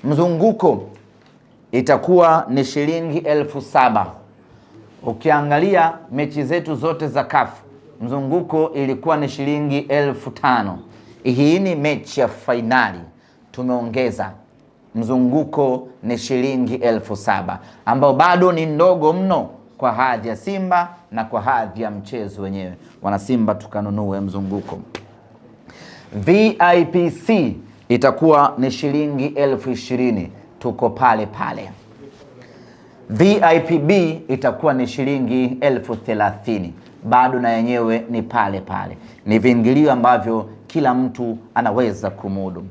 Mzunguko itakuwa ni shilingi 7,000. Ukiangalia mechi zetu zote za CAF, mzunguko ilikuwa ni shilingi 5,000. Hii ni mechi ya fainali, tumeongeza mzunguko ni shilingi 7,000, ambao bado ni ndogo mno kwa hadhi ya Simba na kwa hadhi ya mchezo wenyewe. Wana Simba tukanunue mzunguko. VIPC itakuwa ni shilingi 20,000, tuko pale pale. VIPB itakuwa ni shilingi 30,000, bado na yenyewe ni pale pale. Ni viingilio ambavyo kila mtu anaweza kumudu.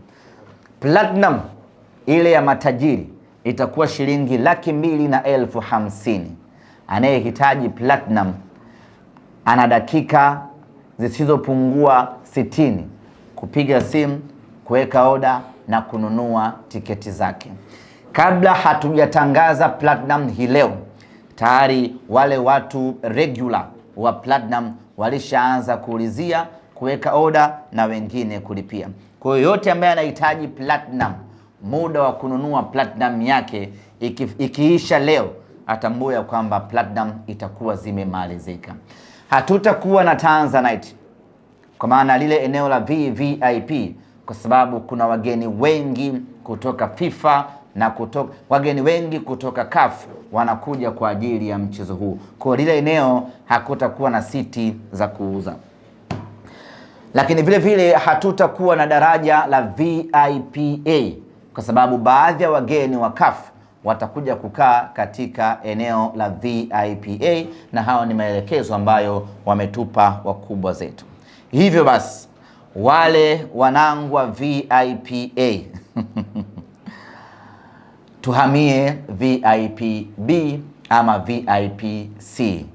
Platinum ile ya matajiri itakuwa shilingi 250,000. Anayehitaji platinum ana dakika zisizopungua 60 kupiga simu, kuweka oda na kununua tiketi zake. Kabla hatujatangaza platinum hii leo, tayari wale watu regular wa platinum walishaanza kuulizia, kuweka oda na wengine kulipia. Kwa hiyo yote ambaye anahitaji platinum, muda wa kununua platinum yake ikiisha leo, atambue ya kwamba platinum itakuwa zimemalizika. Hatutakuwa na Tanzanite kwa maana lile eneo la VVIP, kwa sababu kuna wageni wengi kutoka FIFA na wageni wengi kutoka CAF wanakuja kwa ajili ya mchezo huu. Kwa lile eneo hakutakuwa na siti za kuuza. Lakini vile vile hatutakuwa na daraja la VIPA kwa sababu baadhi ya wageni wa CAF watakuja kukaa katika eneo la VIPA, na hao ni maelekezo ambayo wametupa wakubwa zetu. Hivyo basi wale wanangu wa VIPA tuhamie VIPB ama VIPC.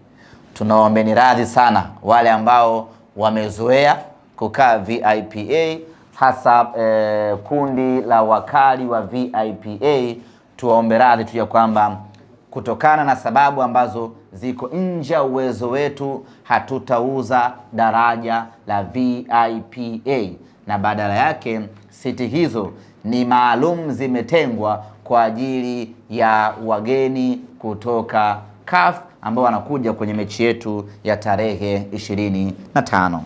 Tunaombeni radhi sana wale ambao wamezoea kukaa VIPA, hasa kundi la wakali wa VIPA. Tuwaombe radhi tu ya kwamba kutokana na sababu ambazo ziko nje ya uwezo wetu, hatutauza daraja la VIPA, na badala yake siti hizo ni maalum zimetengwa kwa ajili ya wageni kutoka CAF ambao wanakuja kwenye mechi yetu ya tarehe 25.